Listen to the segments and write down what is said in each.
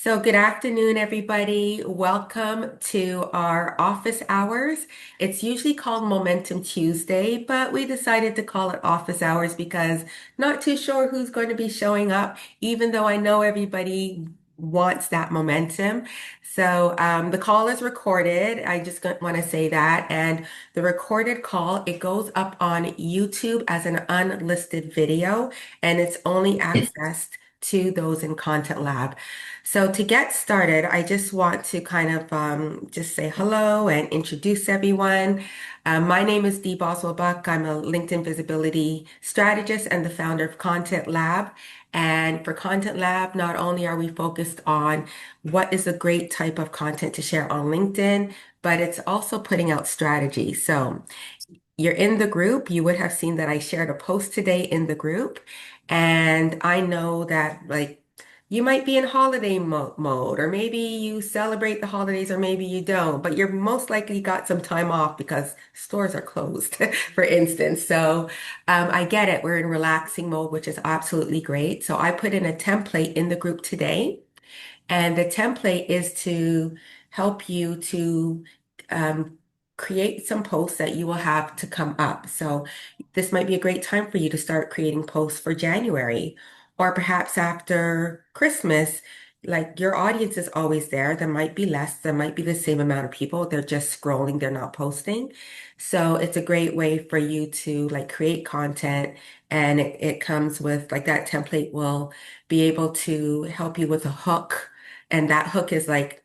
So, good afternoon, everybody. Welcome to our office hours. It's usually called Momentum Tuesday, but we decided to call it office hours because not too sure who's going to be showing up, even though I know everybody wants that momentum. So, the call is recorded. I just want to say that. And the recorded call, it goes up on YouTube as an unlisted video, and it's only accessed to those in Content Lab. So to get started, I just want to kind of just say hello and introduce everyone. My name is Dee Boswell-Buck. I'm a LinkedIn visibility strategist and the founder of Content Lab. And for Content Lab, not only are we focused on what is a great type of content to share on LinkedIn, but it's also putting out strategy. So you're in the group. You would have seen that I shared a post today in the group. And I know that like you might be in holiday mode, or maybe you celebrate the holidays, or maybe you don't, but you're most likely got some time off because stores are closed, for instance. So, I get it. We're in relaxing mode, which is absolutely great. So I put in a template in the group today. And the template is to help you to um, create some posts that you will have to come up. So this might be a great time for you to start creating posts for January, or perhaps after Christmas. Like your audience is always there. There might be less, there might be the same amount of people. They're just scrolling, they're not posting. So it's a great way for you to like create content, and it comes with like that template will be able to help you with a hook, and that hook is like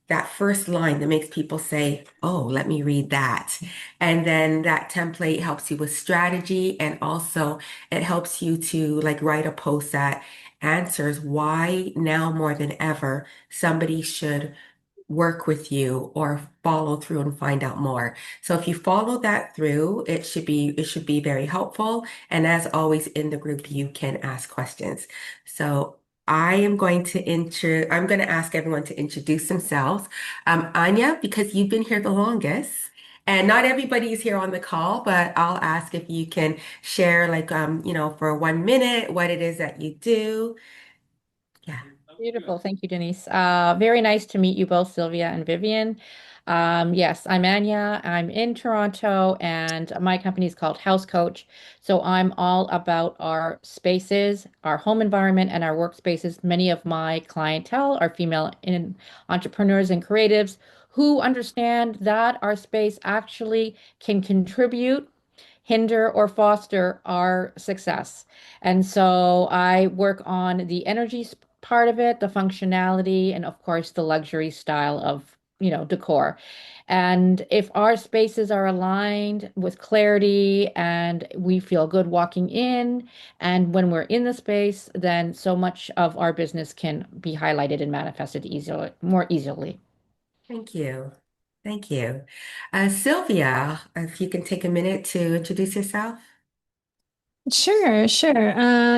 that first line that makes people say, oh, let me read that. And then that template helps you with strategy. And also it helps you to like write a post that answers why now more than ever somebody should work with you or follow through and find out more. So if you follow that through, it should be very helpful. And as always in the group, you can ask questions. So I'm going to ask everyone to introduce themselves. Anya, because you've been here the longest, and not everybody is here on the call, but I'll ask if you can share like for 1 minute what it is that you do. Yeah. Beautiful. Thank you, Denise. Very nice to meet you both, Sylvia and Vivian. Yes, I'm Anya. I'm in Toronto, and my company is called House Coach. So I'm all about our spaces, our home environment, and our workspaces. Many of my clientele are female entrepreneurs and creatives who understand that our space actually can contribute, hinder, or foster our success. And so I work on the energy part of it, the functionality, and of course the luxury style of, decor. And if our spaces are aligned with clarity and we feel good walking in, and when we're in the space, then so much of our business can be highlighted and manifested easily, more easily. Thank you. Thank you. Sylvia, if you can take a minute to introduce yourself. Sure, sure.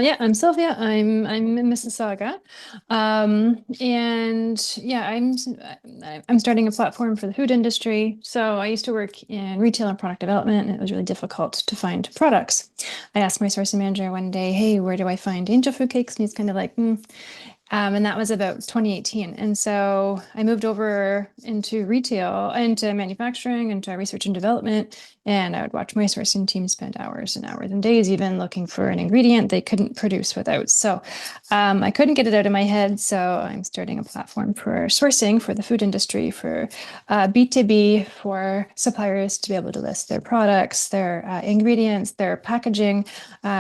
Yeah, I'm Sylvia. I'm in Mississauga, and yeah, I'm starting a platform for the food industry. So I used to work in retail and product development, and it was really difficult to find products. I asked my sourcing manager one day, "Hey, where do I find angel food cakes?" And he's kind of like, and that was about 2018. And so I moved over into retail, into manufacturing, into research and development. And I would watch my sourcing team spend hours and hours and days even looking for an ingredient they couldn't produce without. So I couldn't get it out of my head. So I'm starting a platform for sourcing for the food industry, for B2B, for suppliers to be able to list their products, their ingredients, their packaging,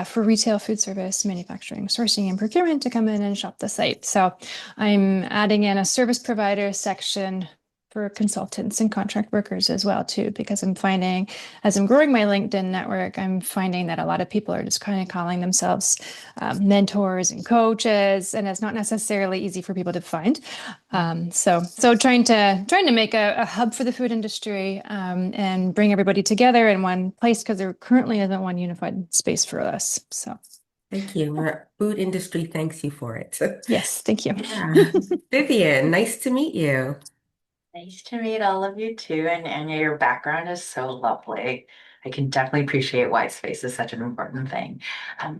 for retail, food service, manufacturing, sourcing, and procurement to come in and shop the site. So I'm adding in a service provider section for consultants and contract workers as well too, because I'm finding as I'm growing my LinkedIn network, I'm finding that a lot of people are just kind of calling themselves mentors and coaches, and it's not necessarily easy for people to find. So trying to make a hub for the food industry, and bring everybody together in one place because there currently isn't one unified space for us. So Thank you. Our food industry thanks you for it. yes, thank you. Yeah. Vivian, nice to meet you. Nice to meet all of you too. And Anya, your background is so lovely. I can definitely appreciate why space is such an important thing.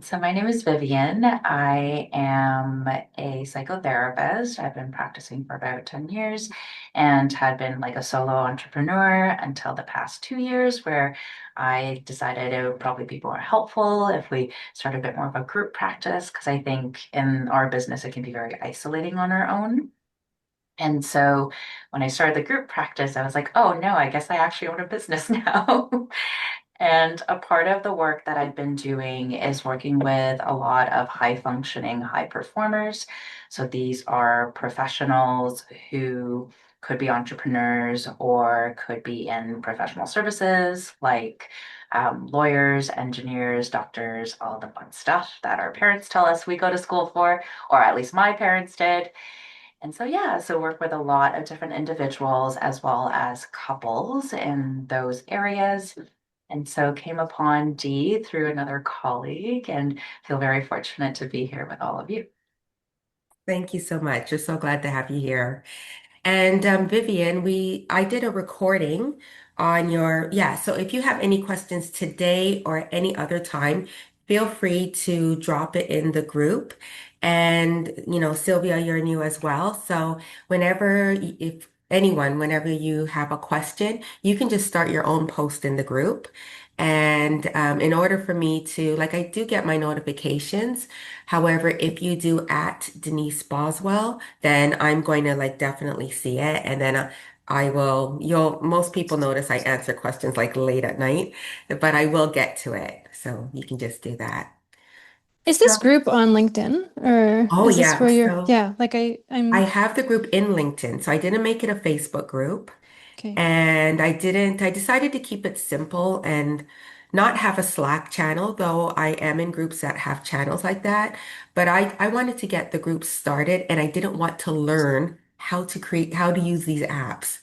So my name is Vivian. I am a psychotherapist. I've been practicing for about 10 years and had been like a solo entrepreneur until the past 2 years, where I decided it would probably be more helpful if we started a bit more of a group practice, because I think in our business it can be very isolating on our own. And so when I started the group practice, I was like, oh no, I guess I actually own a business now. And a part of the work that I've been doing is working with a lot of high functioning, high performers. So these are professionals who could be entrepreneurs or could be in professional services like lawyers, engineers, doctors, all the fun stuff that our parents tell us we go to school for, or at least my parents did. And so, yeah, so work with a lot of different individuals as well as couples in those areas. And so came upon Dee through another colleague and feel very fortunate to be here with all of you. Thank you so much. We're so glad to have you here. And Vivian, I did a recording on yeah, so if you have any questions today or any other time, feel free to drop it in the group. And, Sylvia, you're new as well. So if anyone, whenever you have a question, you can just start your own post in the group. And in order for me to, like, I do get my notifications. However, if you do at Denise Boswell, then I'm going to like definitely see it. And then most people notice I answer questions like late at night, but I will get to it. So you can just do that. Is So, this group on LinkedIn or oh is this yeah. where So yeah, like I I'm have the group in LinkedIn. So I didn't make it a Facebook group. okay. And I decided to keep it simple and not have a Slack channel, though I am in groups that have channels like that. But I wanted to get the group started and I didn't want to learn how to use these apps.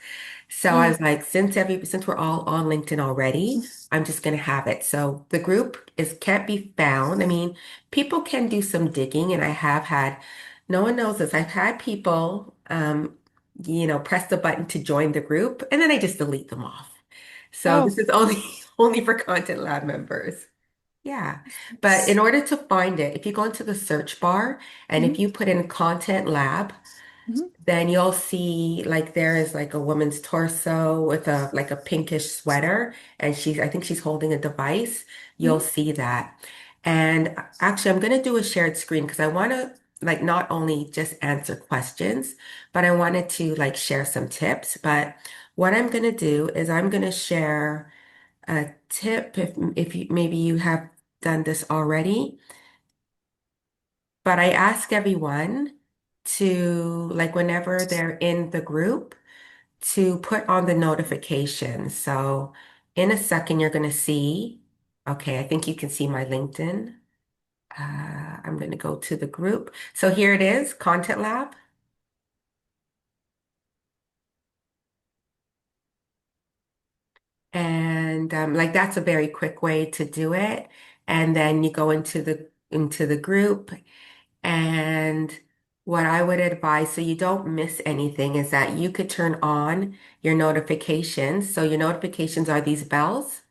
So I Mm, was like, since we're all on LinkedIn already, I'm just gonna have it. So the group can't be found. I mean, people can do some digging, and I have had, no one knows this. I've had people press the button to join the group, and then I just delete them off. So this oh, is only only for Content Lab members. Yeah. But in s- order to find it, if you go into the search bar and if mhm, you put in Content Lab, mhm, then you'll see like there is like a woman's torso with a like a pinkish sweater, and I think she's holding a device. You'll mhm. see that. And actually, I'm going to do a shared screen because I want to like not only just answer questions, but I wanted to like share some tips. But what I'm going to do is I'm going to share a tip if maybe you have done this already. But I ask everyone to, like, whenever they're in the group, to put on the notifications. So in a second, you're going to see, okay, I think you can see my LinkedIn. I'm going to go to the group. So here it is, Content Lab. And like that's a very quick way to do it. And then you go into the group. And what I would advise so you don't miss anything is that you could turn on your notifications. So your notifications are these bells.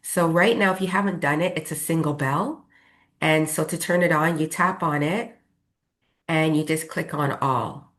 So right now, if you haven't done it, it's a single bell. And so to turn it on, you tap on it and you just click on all.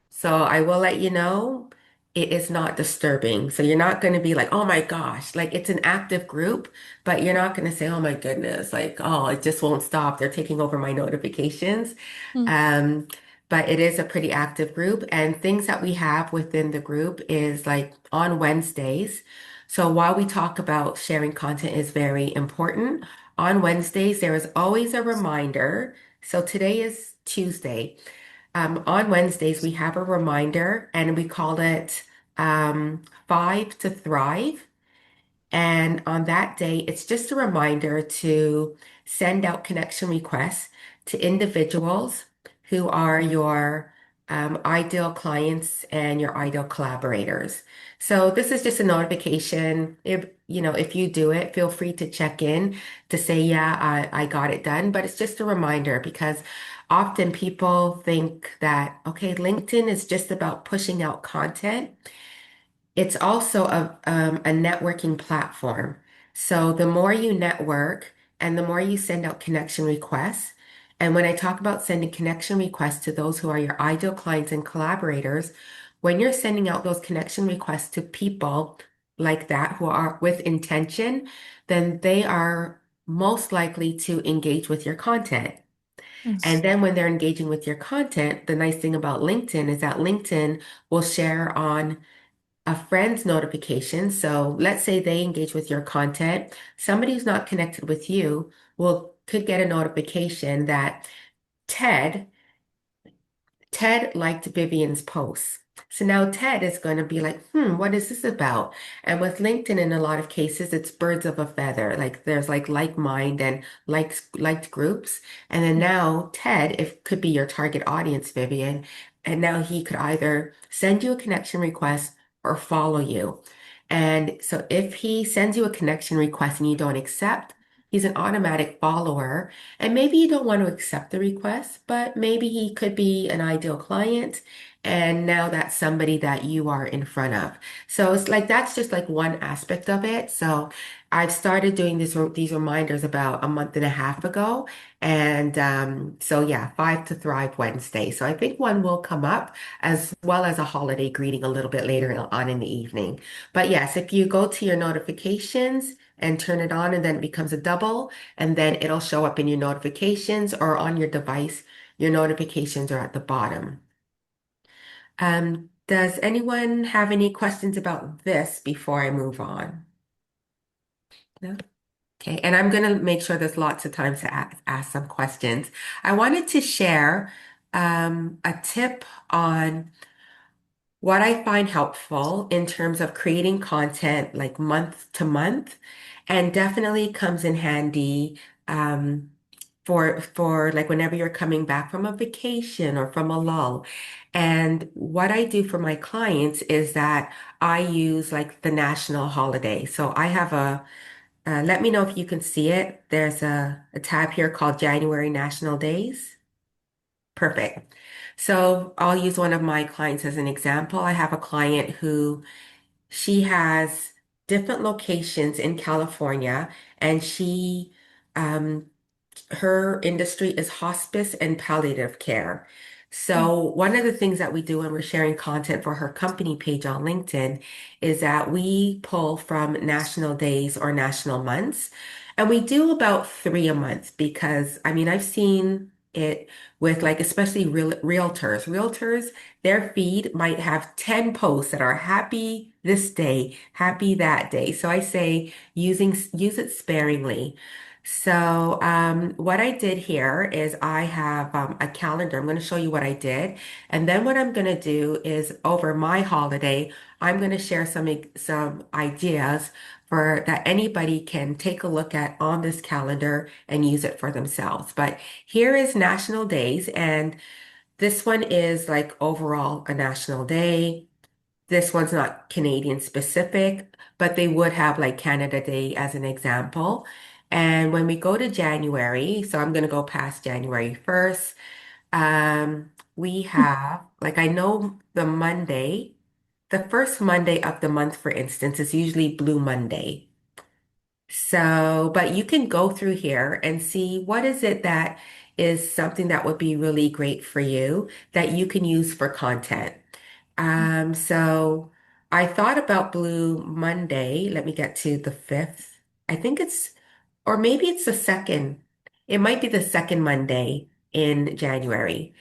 So I will let you know it is not disturbing. So you're not going to be like, oh my gosh, like it's an active group, but you're not going to say, oh my goodness, like, oh, it just won't stop. They're taking over my notifications. Mm. Um, but it is a pretty active group. And things that we have within the group is like on Wednesdays. So while we talk about sharing content is very important, on Wednesdays, there is always a reminder. So today is Tuesday. On Wednesdays, we have a reminder and we call it Five to Thrive. And on that day, it's just a reminder to send out connection requests to individuals who are your ideal clients and your ideal collaborators. So this is just a notification. If you do it, feel free to check in to say, yeah, I got it done. But it's just a reminder because often people think that, okay, LinkedIn is just about pushing out content. It's also a networking platform. So the more you network and the more you send out connection requests, and when I talk about sending connection requests to those who are your ideal clients and collaborators, when you're sending out those connection requests to people like that who are with intention, then they are most likely to engage with your content. Mm. And then when they're engaging with your content, the nice thing about LinkedIn is that LinkedIn will share on a friend's notification. So let's say they engage with your content. Somebody who's not connected with you will could get a notification that Ted Ted liked Vivian's post. So now Ted is going to be like, what is this about? And with LinkedIn, in a lot of cases, it's birds of a feather. Like there's like mind and liked groups. And then Yeah. now Ted, if could be your target audience, Vivian, and now he could either send you a connection request or follow you. And so if he sends you a connection request and you don't accept, he's an automatic follower. And maybe you don't want to accept the request, but maybe he could be an ideal client. And now that's somebody that you are in front of. So it's like that's just like one aspect of it. So I've started doing these reminders about a month and a half ago. And so yeah, Five to Thrive Wednesday. So I think one will come up as well as a holiday greeting a little bit later on in the evening. But yes, if you go to your notifications and turn it on and then it becomes a double, and then it'll show up in your notifications or on your device. Your notifications are at the bottom. Does anyone have any questions about this before I move on? No? Okay, and I'm going to make sure there's lots of time to ask some questions. I wanted to share a tip on what I find helpful in terms of creating content like month to month, and definitely comes in handy um, for like whenever you're coming back from a vacation or from a lull. And what I do for my clients is that I use like the national holiday. So I have let me know if you can see it. There's a tab here called January National Days. Perfect. So I'll use one of my clients as an example. I have a client who she has different locations in California, and um, her industry is hospice and palliative care. Mm. So one of the things that we do when we're sharing content for her company page on LinkedIn is that we pull from national days or national months. And we do about three a month because I mean, I've seen it with like, especially realtors. Realtors, their feed might have 10 posts that are happy this day, happy that day. So I say use it sparingly. So what I did here is I have a calendar. I'm going to show you what I did. And then what I'm going to do is over my holiday, I'm going to share some ideas for that anybody can take a look at on this calendar and use it for themselves. But here is national days, and this one is like overall a national day. This one's not Canadian specific, but they would have like Canada Day as an example. And when we go to January, so I'm going to go past January 1st, we have, like, I know the first Monday of the month, for instance, is usually Blue Monday. So, but you can go through here and see what is it that is something that would be really great for you that you can use for content. So I thought about Blue Monday. Let me get to the 5th. I think or maybe it's the second. It might be the second Monday in January.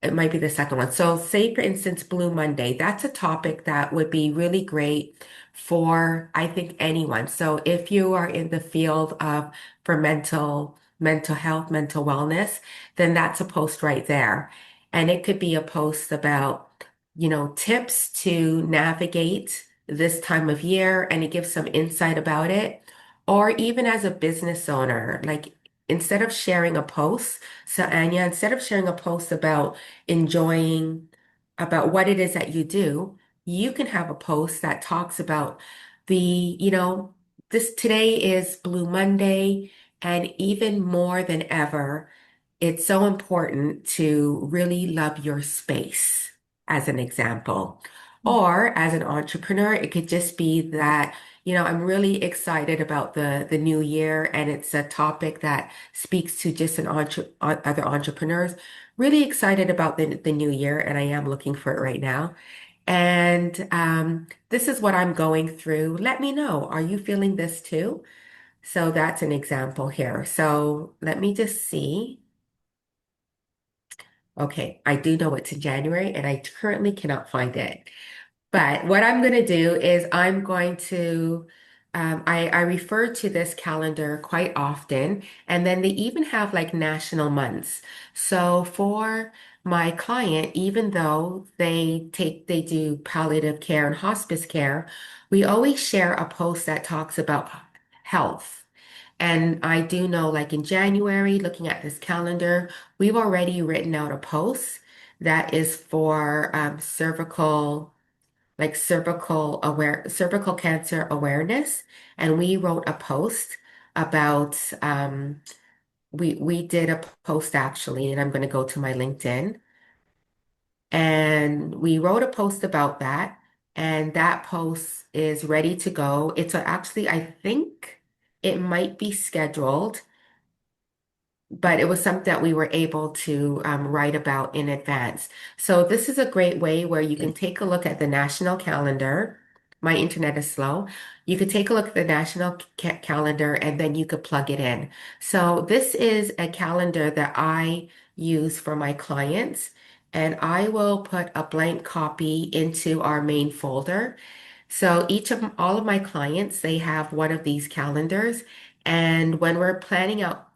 It might be the second one. So, say for instance, Blue Monday, that's a topic that would be really great for, I think, anyone. So, if you are in the field of for mental health, mental wellness, then that's a post right there. And it could be a post about, tips to navigate this time of year, and it gives some insight about it. Or even as a business owner, like instead of sharing a post, so Anya, instead of sharing a post about enjoying about what it is that you do, you can have a post that talks about the, this today is Blue Monday, and even more than ever, it's so important to really love your space, as an example. Mm. Or as an entrepreneur, it could just be that, I'm really excited about the new year and it's a topic that speaks to just other entrepreneurs. Really excited about the new year and I am looking for it right now. And this is what I'm going through. Let me know. Are you feeling this too? So that's an example here. So let me just see. Okay, I do know it's in January and I currently cannot find it. But what I'm going to do is I'm going to, I refer to this calendar quite often, and then they even have like national months. So for my client, even though they do palliative care and hospice care, we always share a post that talks about health. And I do know, like in January, looking at this calendar, we've already written out a post that is for cervical cancer awareness. And we wrote a post about we did a post actually, and I'm going to go to my LinkedIn. And we wrote a post about that, and that post is ready to go. Actually, I think it might be scheduled, but it was something that we were able to write about in advance. So this is a great way where you can take a look at the national calendar. My internet is slow. You could take a look at the national calendar and then you could plug it in. So this is a calendar that I use for my clients, and I will put a blank copy into our main folder. So all of my clients, they have one of these calendars. And when we're planning out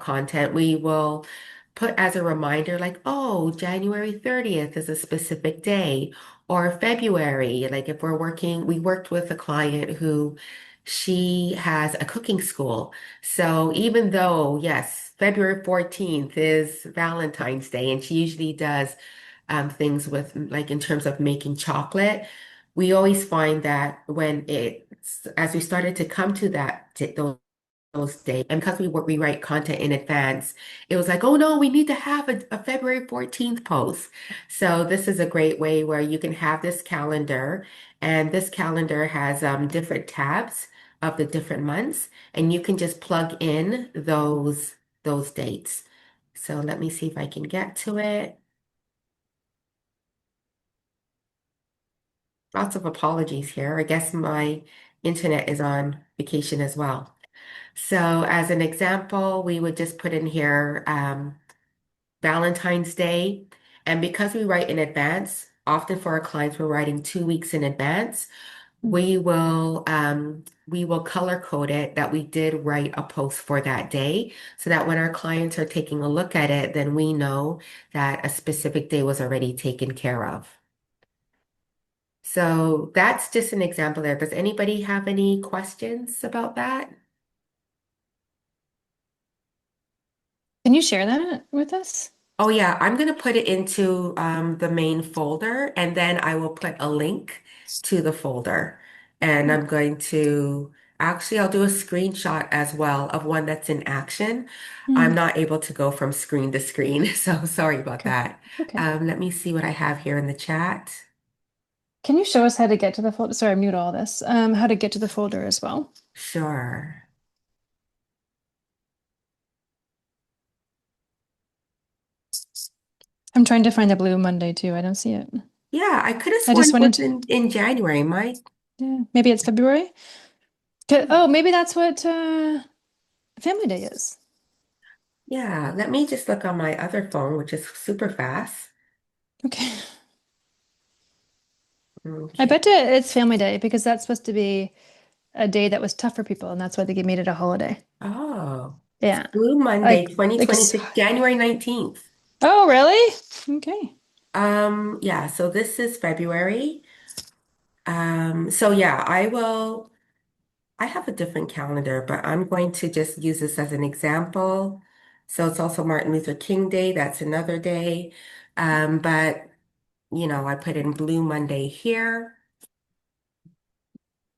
content, we will put as a reminder, like, oh, January 30th is a specific day, or February. Like if we worked with a client who she has a cooking school. So even though, yes, February 14th is Valentine's Day, and she usually does things with like in terms of making chocolate, we always find that as we started to come to those days, and because we write content in advance, it was like, oh no, we need to have a February 14th post. So this is a great way where you can have this calendar, and this calendar has different tabs of the different months, and you can just plug in those dates. So let me see if I can get to it. Lots of apologies here. I guess my internet is on vacation as well. So as an example, we would just put in here Valentine's Day. And because we write in advance, often for our clients, we're writing 2 weeks in advance. We will color code it that we did write a post for that day, so that when our clients are taking a look at it, then we know that a specific day was already taken care of. So that's just an example there. Does anybody have any questions about that? Can you share that with us? Oh yeah, I'm going to put it into the main folder, and then I will put a link to the folder. And I'm going to actually, I'll do a screenshot as well of one that's in action. I'm Mm, not able to go from screen to screen, so sorry about okay. that. Okay. Let me see what I have here in the chat. Can you show us how to get to the folder? Sorry, I'm new to all this. How to get to the folder as well. Sure. I'm trying to find the Blue Monday too. I don't see it. Yeah, I could have I sworn just it went was into, in January. yeah, maybe it's February. Oh, maybe that's what Family Day is. Yeah, let me just look on my other phone, which is super fast. Okay. I Okay. bet you it's Family Day because that's supposed to be a day that was tough for people, and that's why they made it a holiday. Oh, it's Yeah. Blue Monday Like, 2026, January 19th. oh, really? Okay. Yeah, so this is February. So yeah, I have a different calendar, but I'm going to just use this as an example. So it's also Martin Luther King Day, that's another day. But I put in Blue Monday here.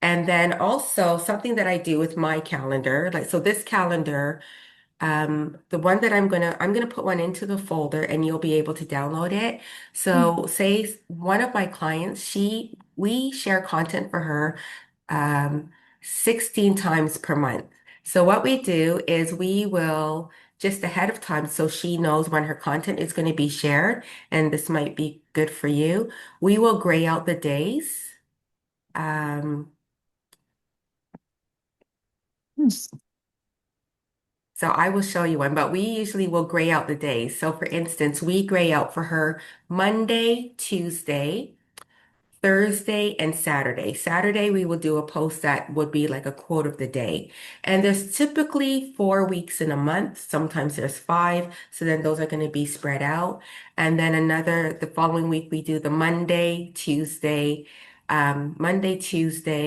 And then also something that I do with my calendar, like, so this calendar, The one that I'm gonna put one into the folder and you'll be able to download it. So say one of my clients, we share content for her um, 16 times per month. So what we do is we will just ahead of time so she knows when her content is going to be shared, and this might be good for you. We will gray out the days. Um, Hmm. So I will show you one, but we usually will gray out the days. So for instance, we gray out for her Monday, Tuesday, Thursday and Saturday. Saturday, we will do a post that would be like a quote of the day. And there's typically 4 weeks in a month. Sometimes there's five. So then those are going to be spread out. And then the following week, we do the Monday, Tuesday, Thursday,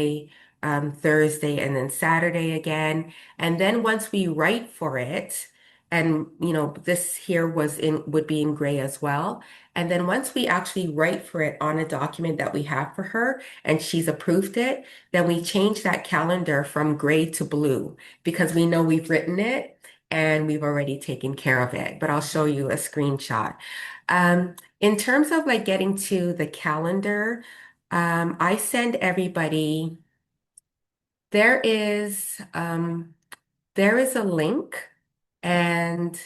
and then Saturday again. And then once we write for it, and this here would be in gray as well. And then once we actually write for it on a document that we have for her and she's approved it, then we change that calendar from gray to blue because we know we've written it and we've already taken care of it. But I'll show you a screenshot. In terms of like getting to the calendar, I send everybody, there is um, there is a link and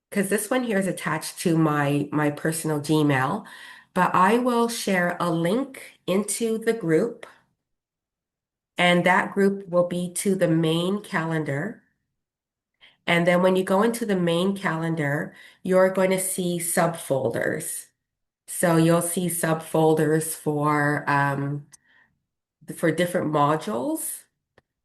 because this one here is attached to my personal Gmail, but I will share a link into the group, and that group will be to the main calendar. And then when you go into the main calendar, you're going to see subfolders. So you'll see subfolders for different modules.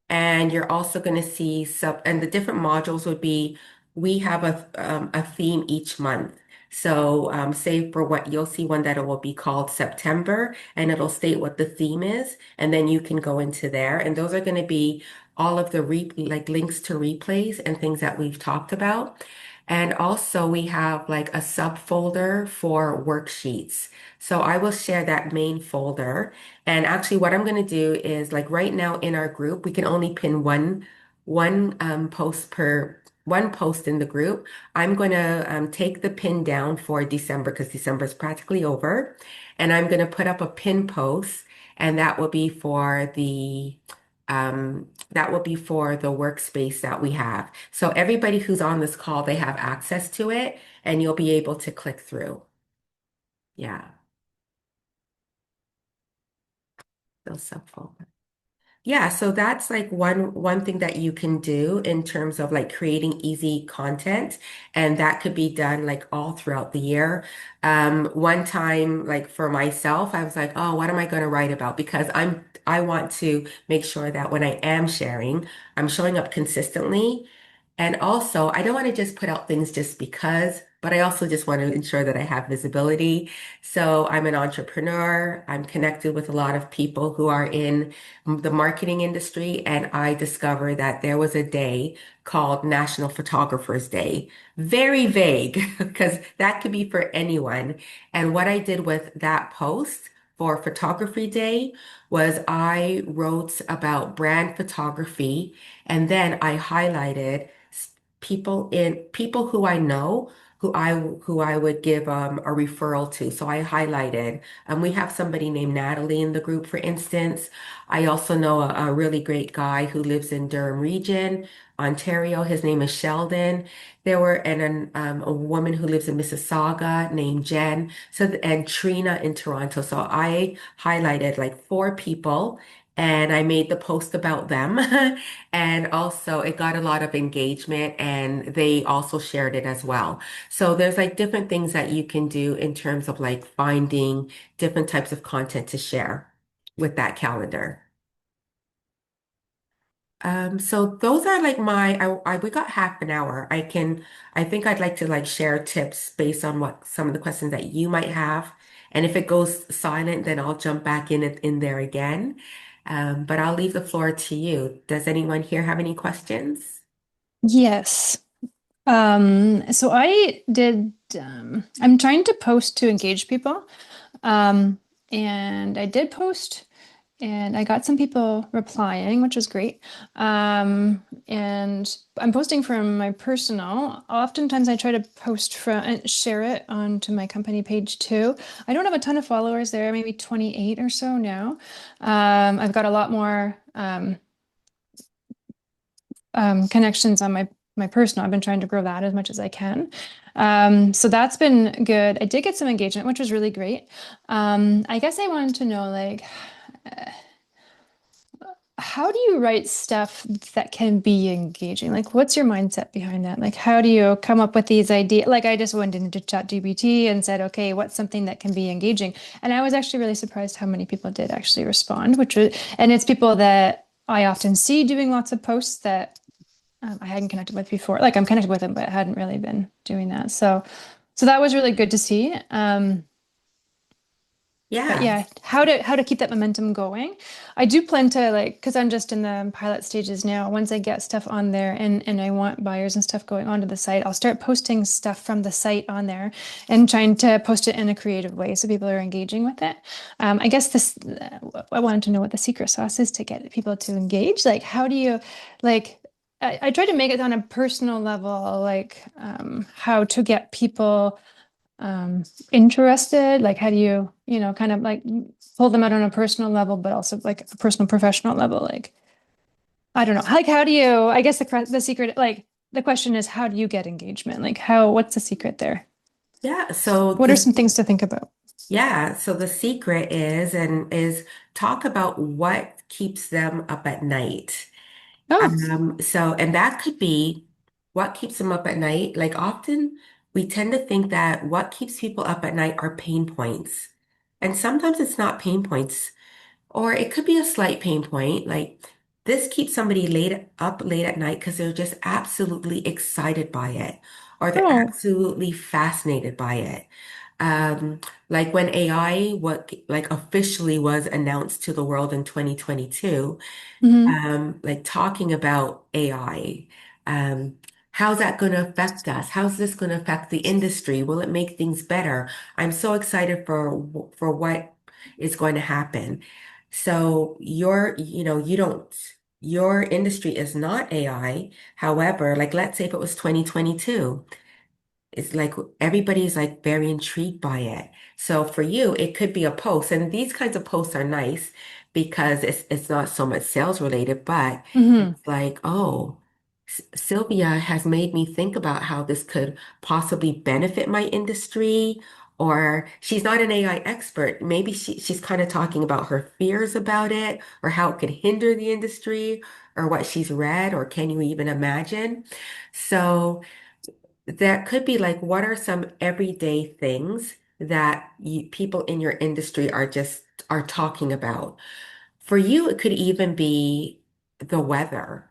And you're also going to see and the different modules would be, we have a theme each month. So say for what you'll see one that it will be called September and it'll state what the theme is. And then you can go into there. And those are going to be all of the like links to replays and things that we've talked about. And also we have like a subfolder for worksheets. So I will share that main folder. And actually, what I'm going to do is like right now in our group, we can only pin one post per one post in the group. I'm going to take the pin down for December because December is practically over, and I'm going to put up a pin post, and that will be for the workspace that we have. So everybody who's on this call, they have access to it, and you'll be able to click through. Yeah, those subfolders. Yeah, so that's like one thing that you can do in terms of like creating easy content, and that could be done like all throughout the year. One time, like for myself, I was like, oh, what am I going to write about? Because I want to make sure that when I am sharing, I'm showing up consistently. And also, I don't want to just put out things just because, but I also just want to ensure that I have visibility. So I'm an entrepreneur. I'm connected with a lot of people who are in the marketing industry, and I discovered that there was a day called National Photographers Day. Very vague because that could be for anyone. And what I did with that post for Photography Day was I wrote about brand photography, and then I highlighted people who I know who I would give a referral to. So I highlighted, we have somebody named Natalie in the group, for instance. I also know a really great guy who lives in Durham region, Ontario. His name is Sheldon. There were a woman who lives in Mississauga named Jen. And Trina in Toronto. So I highlighted like four people. And I made the post about them. And also, it got a lot of engagement, and they also shared it as well. So, there's like different things that you can do in terms of like finding different types of content to share with that calendar. So those are like we got half an hour. I think I'd like to like share tips based on what some of the questions that you might have. And if it goes silent, then I'll jump back in there again. But I'll leave the floor to you. Does anyone here have any questions? Yes. So I'm trying to post to engage people. Um, and I did post and I got some people replying, which was great. And I'm posting from my personal. Oftentimes, I try to post from and share it onto my company page too. I don't have a ton of followers there, maybe 28 or so now. I've got a lot more connections on my personal. I've been trying to grow that as much as I can. So that's been good. I did get some engagement, which was really great. I guess I wanted to know, like, how do you write stuff that can be engaging? Like, what's your mindset behind that? Like, how do you come up with these ideas? Like, I just went into ChatGPT and said, okay, what's something that can be engaging? And I was actually really surprised how many people did actually respond, and it's people that I often see doing lots of posts that I hadn't connected with before. Like, I'm connected with them, but hadn't really been doing that. So that was really good to see. But Yeah. yeah, how to keep that momentum going. I do plan to, like, because I'm just in the pilot stages now. Once I get stuff on there and I want buyers and stuff going onto the site, I'll start posting stuff from the site on there and trying to post it in a creative way so people are engaging with it. I guess I wanted to know what the secret sauce is to get people to engage. Like, how do you, like, I try to make it on a personal level, like how to get people interested? Like, how do you, kind of like pull them out on a personal level, but also like a personal professional level? Like, I don't know. Like, how do you, I guess the secret, like, the question is, how do you get engagement? Like, what's the secret there? Yeah. So What are the some things to think about? yeah, so the secret is talk about what keeps them up at night. Oh, And that could be what keeps them up at night. Like often we tend to think that what keeps people up at night are pain points. And sometimes it's not pain points, or it could be a slight pain point. Like this keeps somebody late at night because they're just absolutely excited by it, or they're oh, absolutely fascinated by it. Um, like when AI, what like officially was announced to the world in 2022, hmm like talking about AI. Um, how's that going to affect us? How's this going to affect the industry? Will it make things better? I'm so excited for what is going to happen. So you don't, your industry is not AI. However, like let's say if it was 2022. It's like everybody's like very intrigued by it. So for you, it could be a post, and these kinds of posts are nice because it's not so much sales related, but hmm it's like, oh, Sylvia has made me think about how this could possibly benefit my industry. Or she's not an AI expert. Maybe she's kind of talking about her fears about it, or how it could hinder the industry, or what she's read, or can you even imagine? So. That could be like, what are some everyday things that people in your industry are talking about? For you, it could even be the weather.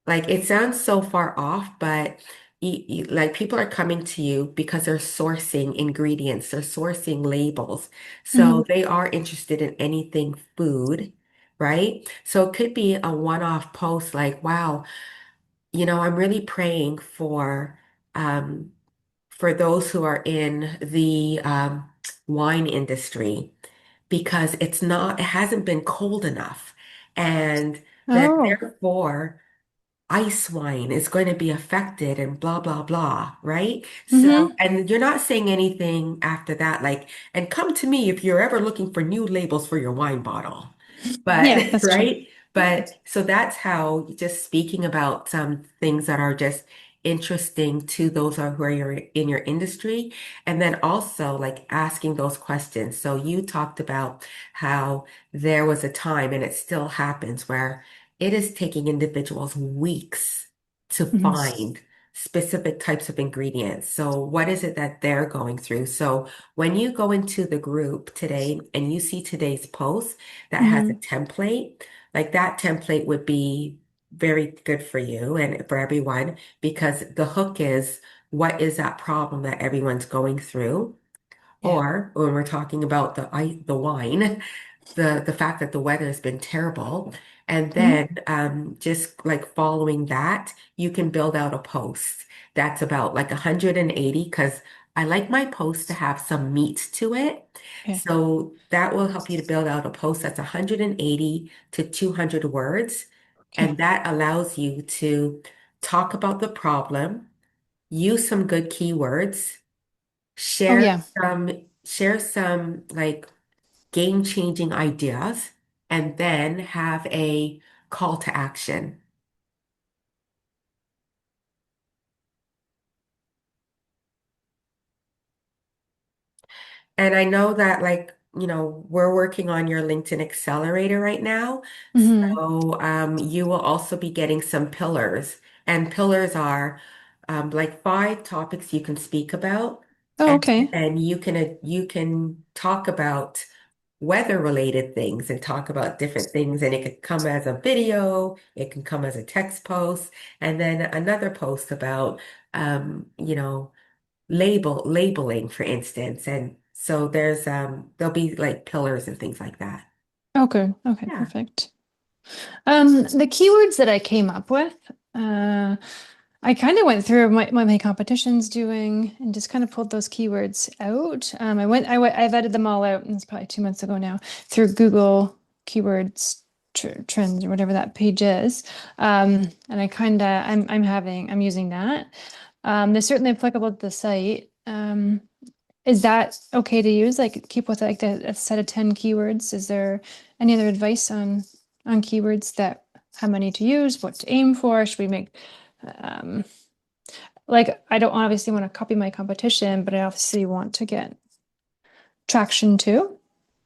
Like it sounds so far off, but like people are coming to you because they're sourcing ingredients, they're sourcing labels. hmm So they are interested in anything food, right? So it could be a one-off post like, wow, I'm really praying um for those who are in the wine industry because it hasn't been cold enough. And that Oh, therefore ice wine is going to be affected and blah, blah, blah, right? So, hmm and you're not saying anything after that, like, and come to me if you're ever looking for new labels for your wine bottle. But, Yeah, that's true. right? But so that's how just speaking about some things that are just interesting to those who are in your industry. And then also like asking those questions. So you talked about how there was a time, and it still happens, where it is taking individuals weeks to hmm find specific types of ingredients. So what is it that they're going through? So when you go into the group today and you see today's post that has a hmm template, like that template would be very good for you and for everyone because the hook is, what is that problem that everyone's going through? Yeah. Or when we're talking about the wine, the fact that the weather has been terrible, and hmm then just like following that, you can build out a post that's about like 180 because I like my post to have some meat to it. Okay. So that will help you to build out a post that's 180 to 200 words. Okay. And that allows you to talk about the problem, use some good keywords, Oh share yeah. some like game-changing ideas, and then have a call to action. And I know that we're working on your LinkedIn Accelerator right now. Hmm. So you will also be getting some pillars. And pillars are like 5 topics you can speak about. Oh, And okay. and you can talk about weather related things and talk about different things. And it could come as a video, it can come as a text post, and then another post about you know labeling, for instance. And so there'll be like pillars and things like that. Okay. Okay. Yeah. Perfect. The keywords that I came up with, uh, I kind of went through my competitions doing and just kind of pulled those keywords out. I've edited them all out, and it's probably 2 months ago now, through Google Keywords Trends or whatever that page is. And I'm using that. They're certainly applicable to the site. Is that okay to use? Like keep with like a set of 10 keywords? Is there any other advice on keywords that how many to use, what to aim for? Should we make um like I don't obviously want to copy my competition, but I obviously want to get traction too.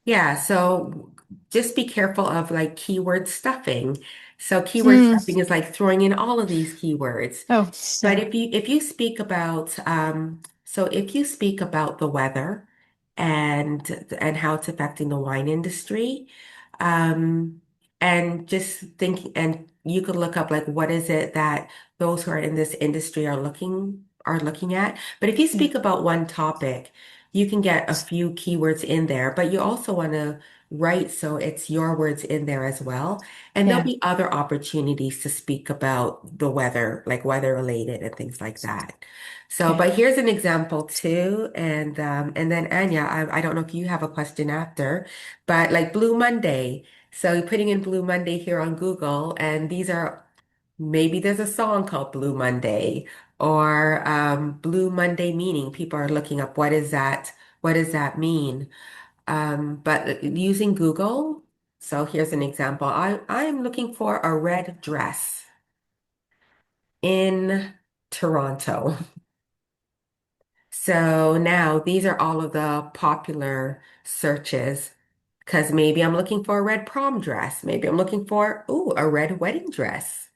Yeah, so just be careful of like keyword stuffing. So keyword Mm. stuffing is like throwing in all of these keywords. Oh, But yeah. if you speak about so if you speak about the weather and how it's affecting the wine industry, um, and just think, and you could look up like what is it that those who are in this industry are looking at. But if you Yeah. speak about one topic, you can get a few keywords in there, but you also want to write so it's your words in there as well. And there'll Yeah. be other opportunities to speak about the weather, like weather related and things like that. So, Okay. but here's an example too, and then Anya, I don't know if you have a question after, but like Blue Monday. So you're putting in Blue Monday here on Google, and these are maybe there's a song called Blue Monday or Blue Monday meaning. People are looking up what is that? What does that mean? But using Google, so here's an example. I'm looking for a red dress in Toronto. So now these are all of the popular searches because maybe I'm looking for a red prom dress. Maybe I'm looking for, ooh, a red wedding dress.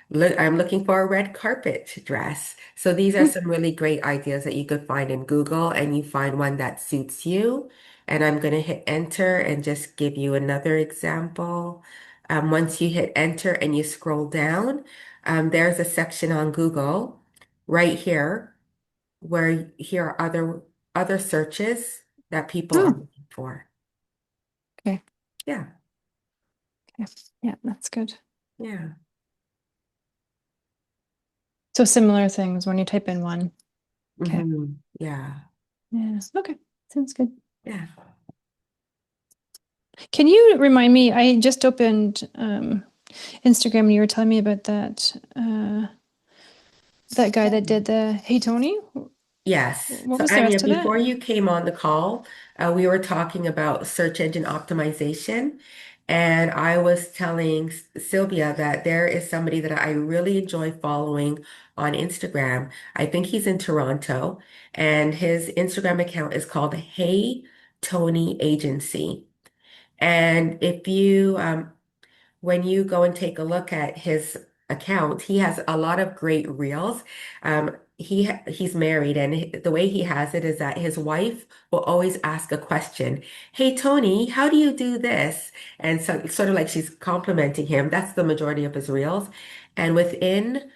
Look, I'm looking for a red carpet dress. So these are Hmm. some really great ideas that you could find in Google and you find one that suits you. And I'm going to hit enter and just give you another example. Once you hit enter and you scroll down, there's a section on Google right here where here are other searches that people are Oh, looking for. okay. Yeah, Okay. Yeah, that's good. yeah. So similar things when you type in one. Okay. Yeah, Yeah. Okay. Sounds good. yeah. Can you remind me? I just opened Instagram and you were telling me about that guy that did the Hey Tony. Yes. What So was the Anya, rest of that? before you came on the call, we were talking about search engine optimization. And I was telling Sylvia that there is somebody that I really enjoy following on Instagram. I think he's in Toronto, and his Instagram account is called Hey Tony Agency. And if you when you go and take a look at his account, he has a lot of great reels. He's married, and the way he has it is that his wife will always ask a question. Hey, Tony, how do you do this? And so, sort of like she's complimenting him. That's the majority of his reels. And within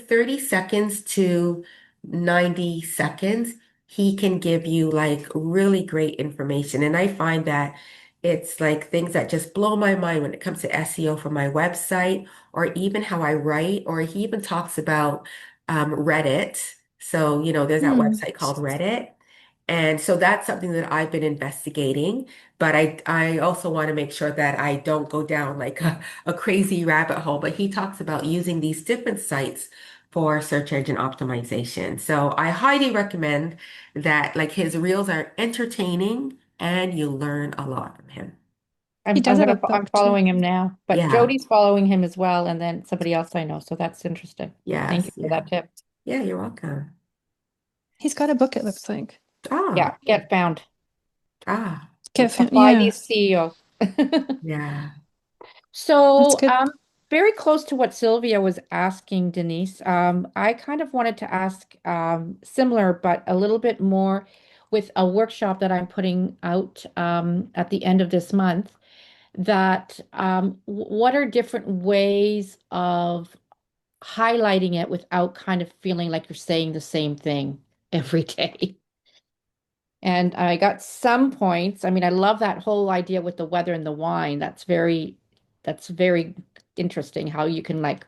30 seconds to 90 seconds, he can give you like really great information. And I find that it's like things that just blow my mind when it comes to SEO for my website or even how I write, or he even talks about Reddit. So, there's that Hmm. website called Reddit. And so that's something that I've been investigating, but I also want to make sure that I don't go down like a crazy rabbit hole. But he talks about using these different sites for search engine optimization. So I highly recommend that like his reels are entertaining and you learn a lot from him. He does have a I'm book too. following him now, but Yeah. Jody's following him as well, and then somebody else I know. So that's interesting. Thank you Yes. for Yeah. that tip. Yeah, you're welcome. He's got a book, it looks like. Ah, Yeah, get found. ah, Kevin, Apply yeah, these CEO. yeah. that's So, good. very close to what Sylvia was asking, Denise. I kind of wanted to ask similar, but a little bit more with a workshop that I'm putting out at the end of this month. That what are different ways of highlighting it without kind of feeling like you're saying the same thing every day? And I got some points. I mean, I love that whole idea with the weather and the wine. That's very interesting how you can like,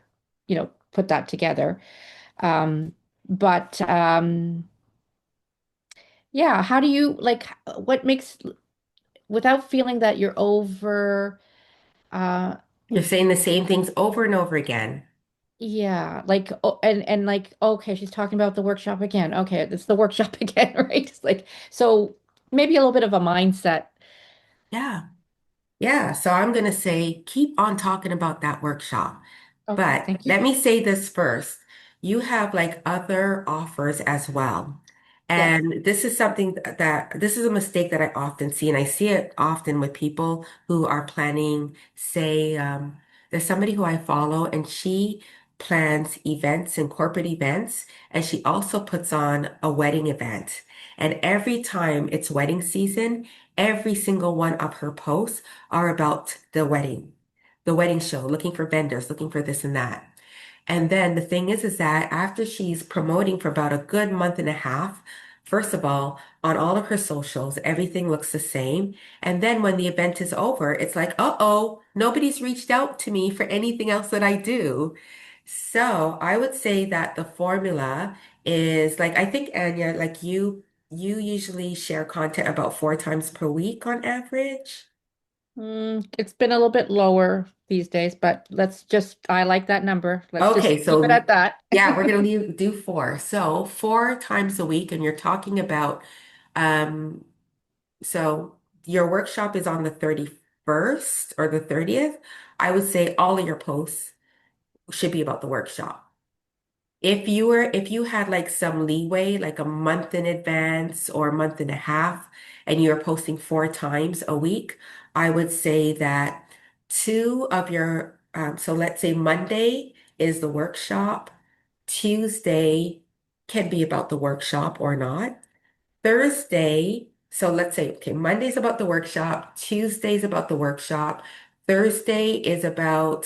put that together. But yeah, how do you like what makes without feeling that you're over uh You're saying the same things over and over again. yeah, like oh, and like okay, she's talking about the workshop again. Okay, it's the workshop again, right? It's like so maybe a little bit of a mindset. Yeah. Yeah, so I'm going to say keep on talking about that workshop. Okay, But thank you. let me say this first. You have like other offers as well. Yes. And this is something that this is a mistake that I often see, and I see it often with people who are planning, say, there's somebody who I follow, and she plans events and corporate events, and she also puts on a wedding event. And every time it's wedding season, every single one of her posts are about the wedding show, looking for vendors, looking for this and that. And then the thing is that after she's promoting for about a good month and a half, first of all, all of her socials, everything looks the same. And then when the event is over, it's like, uh-oh, nobody's reached out to me for anything else that I do. So I would say that the formula is like, I think, Anya, like you usually share content about 4 times per week on average. It's been a little bit lower these days, but I like that number. Let's just Okay, keep it so at that. yeah, we're gonna do 4. So 4 times a week, and you're talking about um so your workshop is on the 31st or the 30th. I would say all of your posts should be about the workshop. If you had like some leeway, like a month in advance or a month and a half, and you're posting 4 times a week, I would say that so let's say Monday is the workshop, Tuesday can be about the workshop or not. Thursday, so let's say, okay, Monday's about the workshop, Tuesday's about the workshop, Thursday is about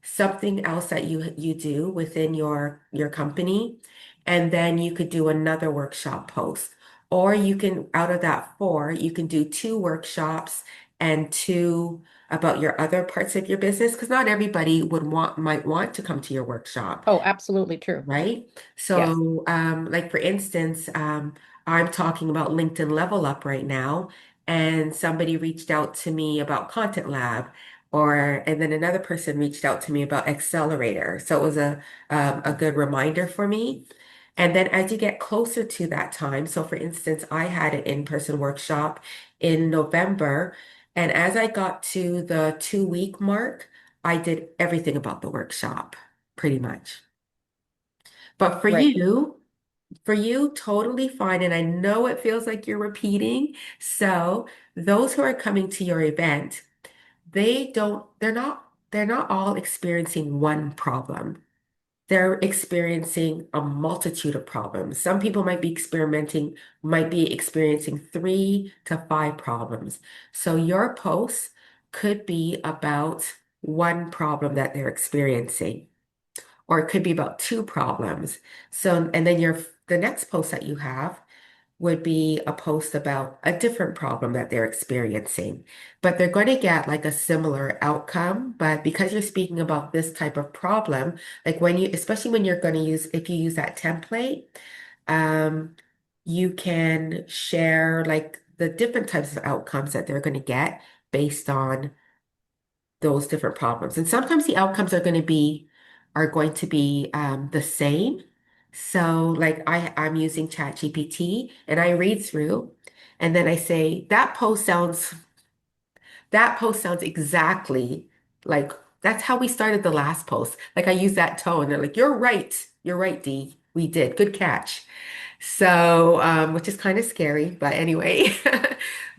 something else that you do within your company, and then you could do another workshop post. Or you can, out of that 4, you can do 2 workshops and 2 about your other parts of your business, because not everybody might want to come to your workshop. Oh, absolutely true. Right? Yes. So, like for instance, I'm talking about LinkedIn Level Up right now, and somebody reached out to me about Content Lab, and then another person reached out to me about Accelerator. So it was a good reminder for me. And then as you get closer to that time, so for instance, I had an in-person workshop in November, and as I got to the 2-week mark, I did everything about the workshop, pretty much. But Right. for you, totally fine. And I know it feels like you're repeating. So those who are coming to your event, they're not all experiencing one problem. They're experiencing a multitude of problems. Some people might be experiencing 3 to 5 problems. So your post could be about one problem that they're experiencing, or it could be about 2 problems. So, and then the next post that you have would be a post about a different problem that they're experiencing. But they're going to get like a similar outcome. But because you're speaking about this type of problem, like especially when you're going to if you use that template, Um, you can share like the different types of outcomes that they're going to get based on those different problems. And sometimes the outcomes are going to be the same. So like I'm using ChatGPT and I read through and then I say, that post sounds exactly like that's how we started the last post. Like I use that tone. They're like, you're right. You're right, Dee. We did. Good catch. So, which is kind of scary, but anyway.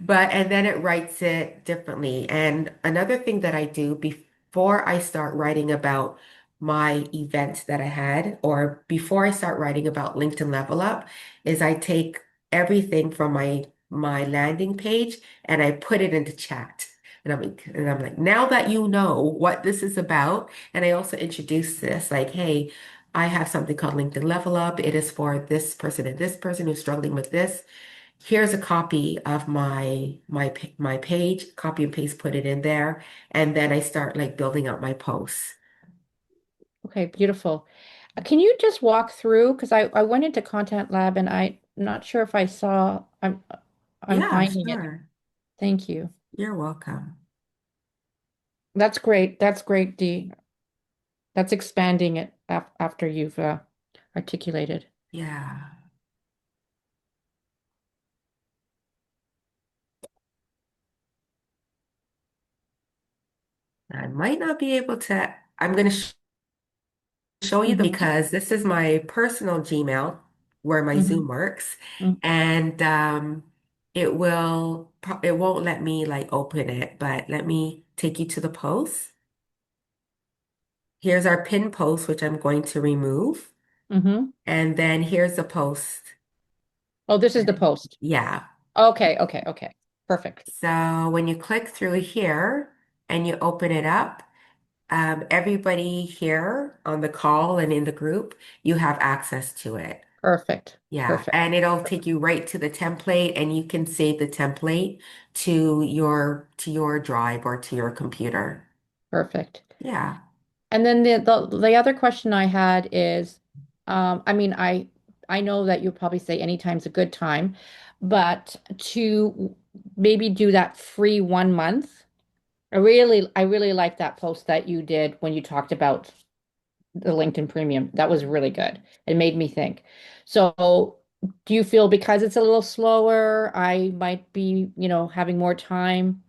And then it writes it differently. And another thing that I do before I start writing about my event that I had, or before I start writing about LinkedIn Level Up, is I take everything from my landing page and I put it into chat. And I'm like, now that you know what this is about, and I also introduce this, like, hey, I have something called LinkedIn Level Up. It is for this person and this person who's struggling with this. Here's a copy of my page, copy and paste, put it in there, and then I start like building out my posts. Okay, beautiful. Can you just walk through? Because I went into Content Lab and I'm not sure if I saw, I'm Yeah, finding it. sure. Thank you. You're welcome. That's great. That's great, Dee. That's expanding it after you've articulated. Yeah. I might not be able to, I'm going to show you Hmm. because this is my personal Gmail where my Zoom Hmm. works, and it won't let me like open it, but let me take you to the post. Here's our pin post, which I'm going to remove, Hmm. and then here's the post. Oh, this is the post. Yeah. Okay, okay, okay. Perfect. So when you click through here and you open it up, everybody here on the call and in the group, you have access to it. Perfect. Yeah, Perfect. and it'll take Perfect. you right to the template and you can save the template to your drive or to your computer. Perfect. Yeah. And then the other question I had is, I mean, I know that you'll probably say anytime's a good time, but to maybe do that free 1 month. I really like that post that you did when you talked about the LinkedIn Premium. That was really good. It made me think. So, do you feel because it's a little slower, I might be, having more time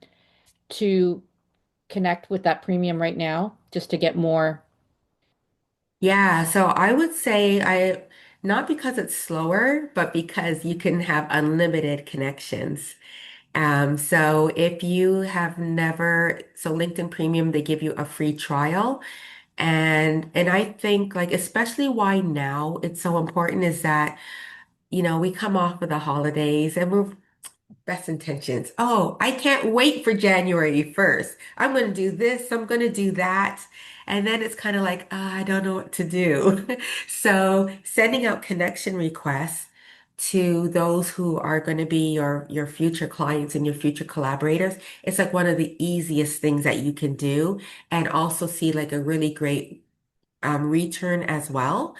to connect with that premium right now just to get more? Yeah, so I would say not because it's slower, but because you can have unlimited connections. So if you have never, so LinkedIn Premium, they give you a free trial. And I think like especially why now it's so important is that, we come off of the holidays and we're best intentions. Oh, I can't wait for January 1st. I'm going to do this, I'm going to do that. And then it's kind of like, I don't know what to do. So sending out connection requests to those who are going to be your future clients and your future collaborators, it's like one of the easiest things that you can do and also see like a really great return as well.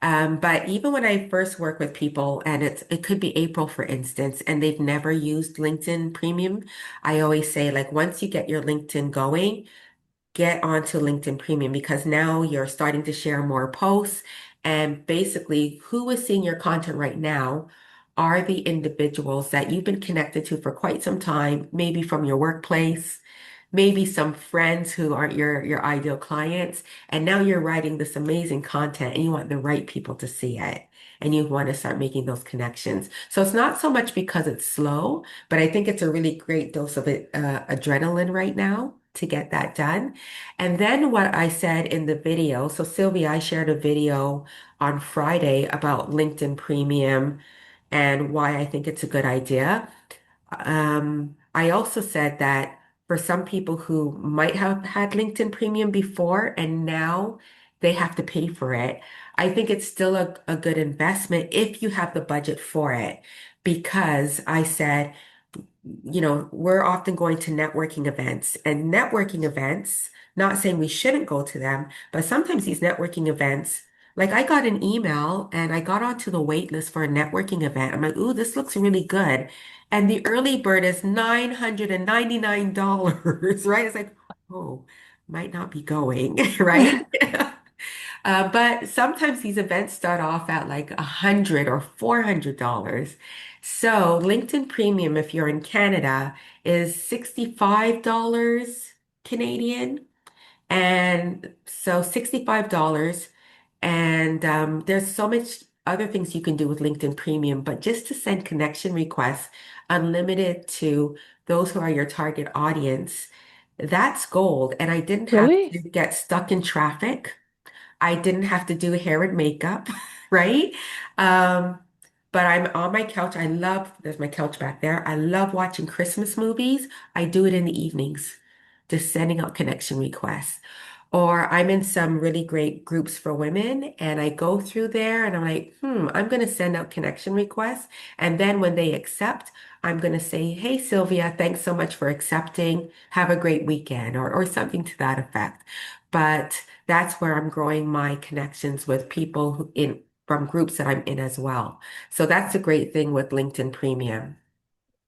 But even when I first work with people, and it could be April, for instance, and they've never used LinkedIn Premium, I always say like once you get your LinkedIn going, get onto LinkedIn Premium because now you're starting to share more posts. And basically, who is seeing your content right now are the individuals that you've been connected to for quite some time, maybe from your workplace, maybe some friends who aren't your ideal clients. And now you're writing this amazing content and you want the right people to see it. And you want to start making those connections. So it's not so much because it's slow, but I think it's a really great dose of adrenaline right now to get that done. And then what I said in the video, so Sylvia, I shared a video on Friday about LinkedIn Premium and why I think it's a good idea. I also said that for some people who might have had LinkedIn Premium before and now they have to pay for it, I think it's still a good investment if you have the budget for it. Because I said, we're often going to networking events and networking events, not saying we shouldn't go to them, but sometimes these networking events Like I got an email and I got onto the wait list for a networking event. I'm like, ooh, this looks really good. And the early bird is $999, right? It's like, oh, might not be going, right? But sometimes these events start off at like $100 or $400. So LinkedIn Premium, if you're in Canada, is $65 Canadian. And so $65. And there's so much other things you can do with LinkedIn Premium, but just to send connection requests unlimited to those who are your target audience, that's gold. And I didn't have to Really? get stuck in traffic. I didn't have to do hair and makeup, right? Um, but I'm on my couch. There's my couch back there. I love watching Christmas movies. I do it in the evenings, just sending out connection requests. Or I'm in some really great groups for women and I go through there and I'm like, I'm going to send out connection requests. And then when they accept, I'm going to say, hey, Sylvia, thanks so much for accepting. Have a great weekend or something to that effect. But that's where I'm growing my connections with people from groups that I'm in as well. So that's a great thing with LinkedIn Premium.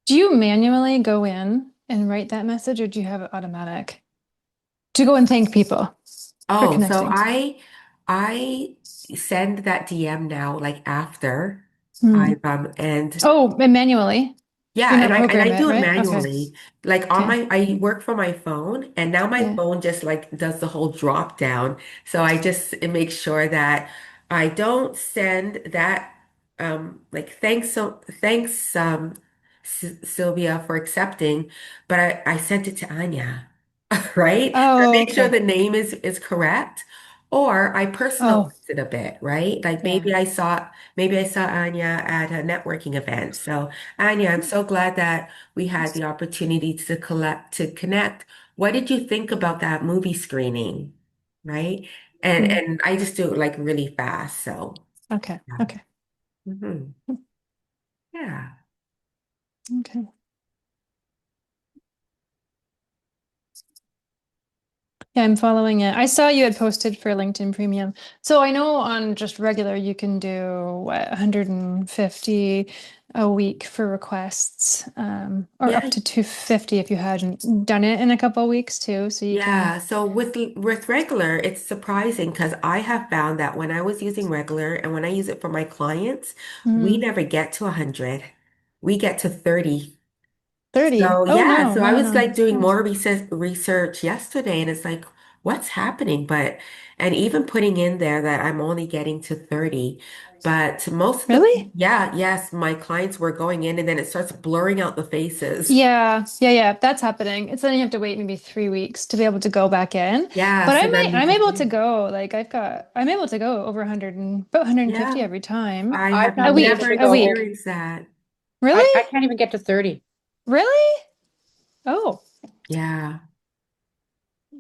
Do you manually go in and write that message, or do you have it automatic to go and thank people for Oh, so connecting? I send that DM now, like after Hmm. I've and Oh, and manually. You're yeah, not and I program it, do it right? Okay. manually. Like on Okay. my I work from my phone and now my Yeah. phone just like does the whole drop down. So I just it makes sure that I don't send that like thanks Sylvia for accepting, but I sent it to Anya. Right? So I Oh, make sure okay. the name is correct. Or I personalize Oh, it a bit, right? Like yeah. maybe I saw Anya at a networking event. So Anya, I'm so glad that we had the opportunity to connect. What did you think about that movie screening? Right? And Hmm. and I just do it like really fast. So Okay. yeah. Okay. Hmm. Yeah. Okay. Yeah, I'm following it. I saw you had posted for LinkedIn Premium. So I know on just regular you can do what, 150 a week for requests, or up Yeah. to 250 if you hadn't done it in a couple of weeks too. So you can. Yeah, so with regular, it's surprising because I have found that when I was using regular and when I use it for my clients, we Mm, never get to 100. We get to 30. 30. So Oh yeah, no, so I no, was no. like doing Oh, more research yesterday and it's like, what's happening? But and even putting in there that I'm only getting to 30. But most of really? yeah, yes, my clients were going in and then it starts blurring out the faces. Yeah, yeah, yeah. That's happening. It's then you have to wait maybe 3 weeks to be able to go back in. Yeah, But so then you I'm can able to see. go. Like I'm able to go over 100 and about 150 Yeah, every time. I I've have A not been able never week, to a go over. week. experienced that. I Really? can't even get to 30. Really? Oh, Yeah.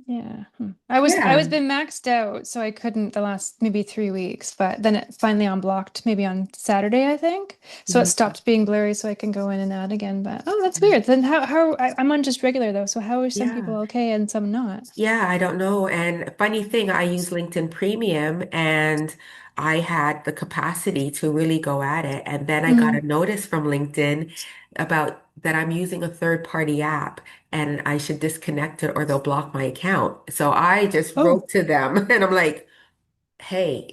yeah. I was Yeah. been maxed out, so I couldn't the last maybe 3 weeks, but then it finally unblocked maybe on Saturday, I think. So it Yeah. stopped being blurry so I can go in and out again. But oh, that's weird. Then I'm on just regular though, so how are some people Yeah. okay and some not? Yeah, I don't know. And funny thing, I use LinkedIn Premium and I had the capacity to really go at it. And then I got Mm. a notice from LinkedIn about that I'm using a third party app and I should disconnect it or they'll block my account. So I just Oh, wrote to them and I'm like, hey,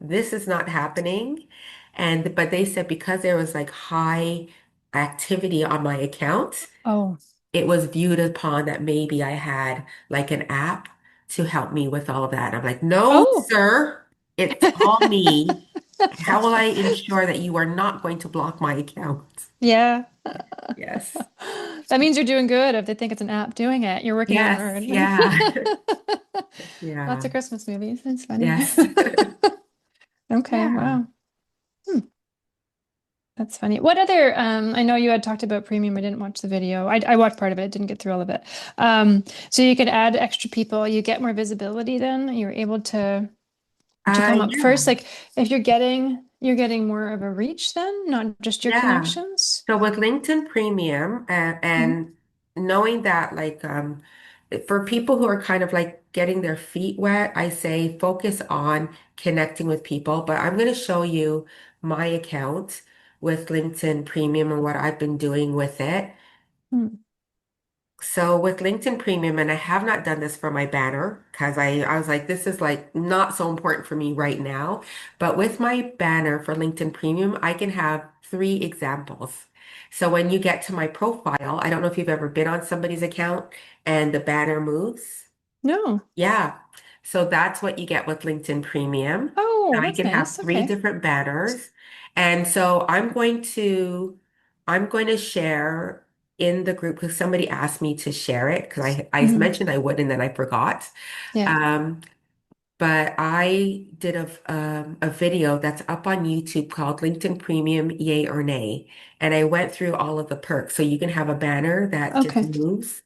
this is not happening. And but they said because there was like high activity on my account, oh, it was viewed upon that maybe I had like an app to help me with all of that. I'm like, no, oh. sir, it's all me. How will I ensure that you are not going to block my account? Yeah. Yes. That means you're doing good if they think it's an app doing it. You're working Yes. hard. Yeah. Lots Yeah. of Christmas movies. That's funny. Yes. Okay, Yeah. wow. Hmm, that's funny. What other, I know you had talked about premium. I didn't watch the video. I watched part of it, didn't get through all of it. So you could add extra people, you get more visibility then. You're able to come up Yeah. first. Like if you're getting more of a reach then, not just your Yeah. connections. So with LinkedIn Premium Mm, and knowing that like for people who are kind of like getting their feet wet, I say focus on connecting with people. But I'm going to show you my account with LinkedIn Premium and what I've been doing with it. Hmm. So with LinkedIn Premium, and I have not done this for my banner because I was like, this is like not so important for me right now. But with my banner for LinkedIn Premium, I can have three examples. So when you get to my profile, I don't know if you've ever been on somebody's account and the banner moves. No. Yeah. So that's what you get with LinkedIn Premium. Oh, I that's can have nice. three Okay. different banners. And so I'm going to share in the group because somebody asked me to share it because I Hmm. mentioned I would and then I forgot. Yeah. Um, but I did a video that's up on YouTube called LinkedIn Premium Yay or Nay. And I went through all of the perks. So you can have a banner that just Okay. moves.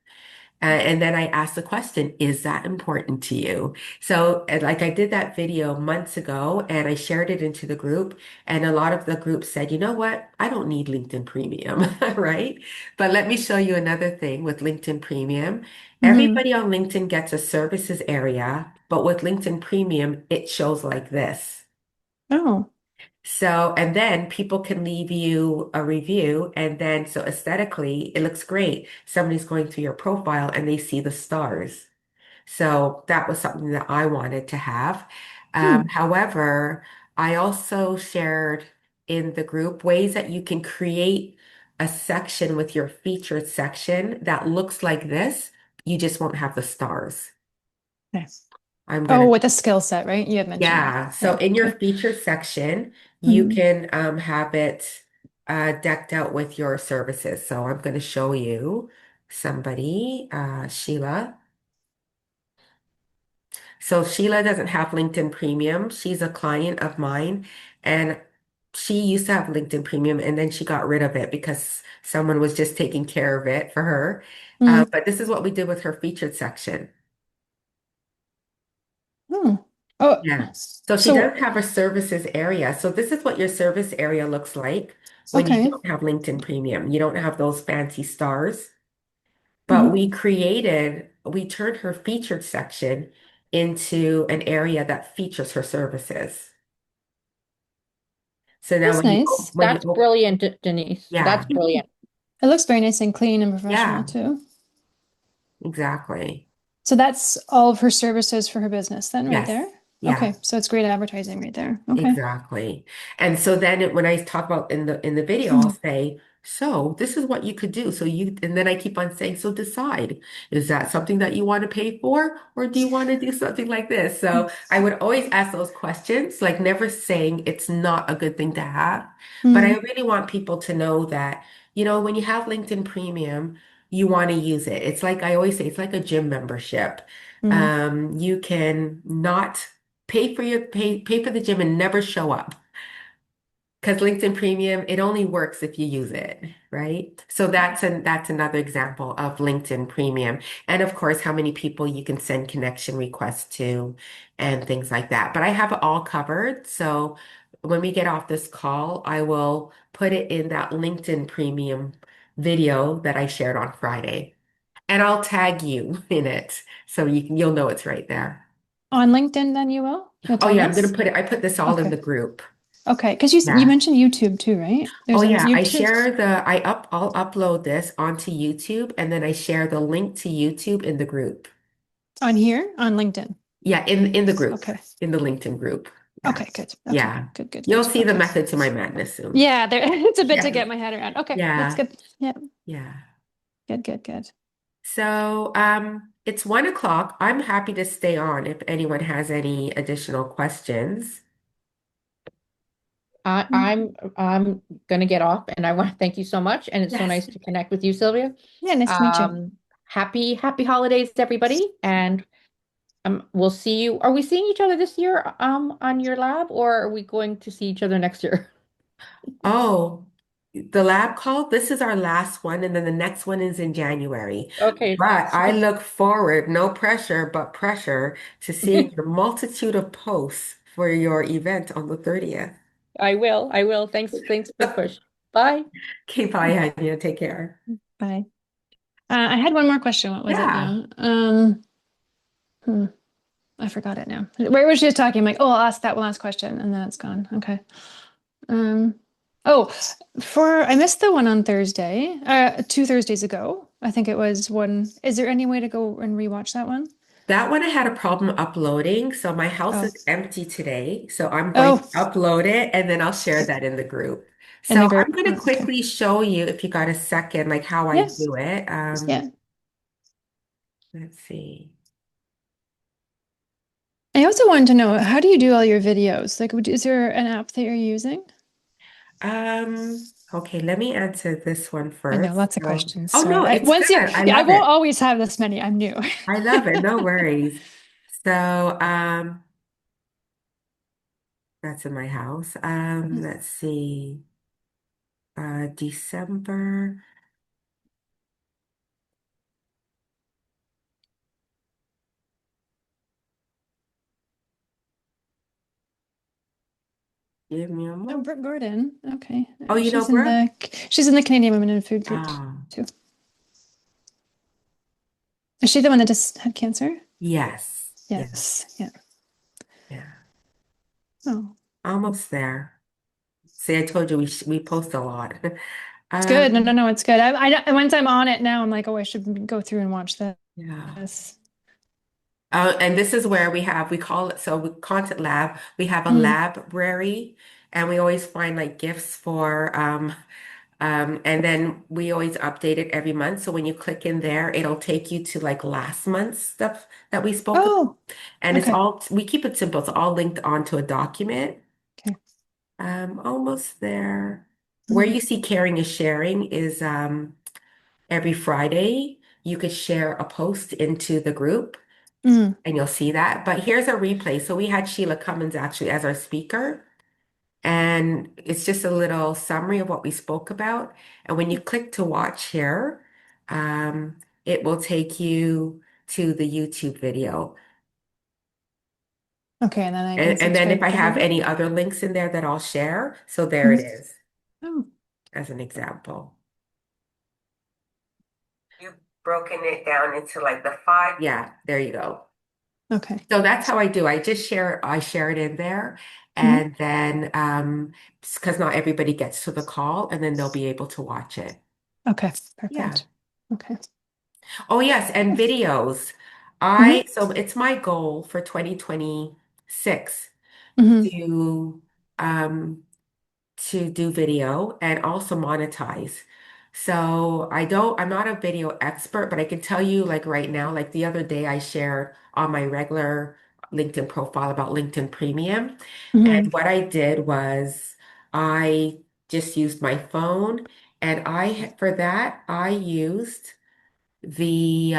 And then I asked the question, is that important to you? So, like I did that video months ago and I shared it into the group, and a lot of the group said, you know what? I don't need LinkedIn Premium, right? But let me show you another thing with LinkedIn Premium. Hmm. Everybody on LinkedIn gets a services area, but with LinkedIn Premium, it shows like this. Oh. So, and then people can leave you a review, and then so aesthetically, it looks great. Somebody's going through your profile and they see the stars. So that was something that I wanted to have. Hmm. However, I also shared in the group ways that you can create a section with your featured section that looks like this. You just won't have the stars. Nice. I'm Oh, gonna with a skill set, right? You had mentioned that. Yeah, so Yeah. in your Okay. featured section, you Hmm. can have it decked out with your services. So I'm going to show you somebody, Sheila. So Sheila doesn't have LinkedIn Premium. She's a client of mine, and she used to have LinkedIn Premium, and then she got rid of it because someone was just taking care of it for her. Hmm. But this is what we did with her featured section. Hmm. Oh, Yeah. So she so does have a services area. So this is what your service area looks like when you okay. don't have LinkedIn Premium. You don't have those fancy stars. But Hmm. we turned her featured section into an area that features her services. So now That's nice. when you That's open, brilliant, Denise. That's yeah, brilliant. It looks very nice and clean and professional yeah, too. exactly. So that's all of her services for her business then right Yes. there. Yeah. Okay. So it's great advertising right there. Okay. Exactly. And so then when I talk about in the video, I'll Hmm. say, so this is what you could do. So you and then I keep on saying, so decide, is that something that you want to pay for, or do you want to do something like this? So I would always ask those questions, like never saying it's not a good thing to have. But I Hmm. really want people to know that, when you have LinkedIn Premium, you want to use it. It's like I always say, it's like a gym membership. Hmm. You can not pay for the gym and never show up. Because LinkedIn Premium, it only works if you use it, right? So that's another example of LinkedIn Premium. And of course, how many people you can send connection requests to and things like that. But I have it all covered. So when we get off this call, I will put it in that LinkedIn Premium video that I shared on Friday. And I'll tag you in it so you'll know it's right there. On LinkedIn then you will? You'll Oh tag yeah, I'm gonna us? put it. I put this all in Okay. the group. Okay. Because you Yeah. mentioned YouTube too, right? Oh There's a yeah, YouTube I'll upload this onto YouTube and then I share the link to YouTube in the group. on here on LinkedIn. Yeah, in the group, Okay. in the LinkedIn group. Yeah. Okay, good. Okay, Yeah. good, good, You'll good. see the Okay. method to my madness soon. Yeah, there it's a bit to Yeah. get my head around. Okay, that's Yeah. good. Yeah, Yeah. good, good, good. So it's 1 o'clock. I'm happy to stay on if anyone has any additional questions. Mm. I'm gonna get off, and I want to thank you so much. And it's so Yes. nice to connect with you, Sylvia. Yeah, nice to meet you. Happy holidays, everybody, and we'll see you. Are we seeing each other this year on your lab, or are we going to see each other next year? Oh, the lab call, this is our last one, and then the next one is in January. Okay, But I okay. look forward, no pressure, but pressure, to seeing your multitude of posts for your event on the 30th. I will. I will. Thanks for the push. Bye. Keep eye on you. Take care. Bye. I had one more question. What was it Yeah. now? Hmm. I forgot it now. Where was she just talking? I'm like, oh, I'll ask that one last question, and then it's gone. Okay. Um, oh, for I missed the one on Thursday, 2 Thursdays ago. I think it was one. Is there any way to go and rewatch that one? That one I had a problem uploading, so my house Oh, is empty today. So I'm going to oh, upload it and then I'll share that in the group. in So the I'm group. going Oh, to okay. quickly show you if you got a second, like how I Yeah, do it. yeah. Let's see. I also wanted to know, how do you do all your videos? Like, is there an app that you're using? Okay, let me answer this one I know, first. lots of So, questions. oh Sorry. no, it's Once good. you, I yeah, I love won't it. always have this many. I'm new. I love it. No worries. So, that's in my house. Let's see. December. Give me a Oh, moment. Brooke Gordon. Okay. Oh, you know She's in Brooke? the Canadian Women in Food group Ah, too. Is she the one that just had cancer? yes. Yeah, Yes. Yeah. yeah. Oh, Almost there. See, I told you we post a lot. it's good. No, no, Um, no, it's good. Once I'm on it now, I'm like, oh, I should go through and watch yeah. this. And this is where we call it, so with Content Lab, we have a Mm. library and we always find like gifts for, and then we always update it every month. So when you click in there, it'll take you to like last month's stuff that we spoke about. Oh, And it's okay. all, we keep it simple. It's all linked onto a document. Okay. Almost there. Where Mm. you see caring is sharing is every Friday you could share a post into the group Mm. and you'll see that. But here's a replay. So we had Sheila Cummins actually as our speaker, and it's just a little summary of what we spoke about. And when you click to watch here, it will take you to the YouTube video. Okay, and then I can And then if subscribe I to the have video. any other links in there that I'll share, so there it Mhm. is Oh, as an example. You've broken it down into like the five. Yeah, there you go. okay. So that's how I do. I share it in there. Mhm. And then because not everybody gets to the call and then they'll be able to watch it. Okay, Yeah. perfect. Okay. Oh yes, and videos. Hmm. So it's my goal for 2026 Hmm. to um do video and also monetize. So I'm not a video expert, but I can tell you like right now, like the other day I shared on my regular LinkedIn profile about LinkedIn Premium. Hmm. And what I did was I just used my phone and for that, I used the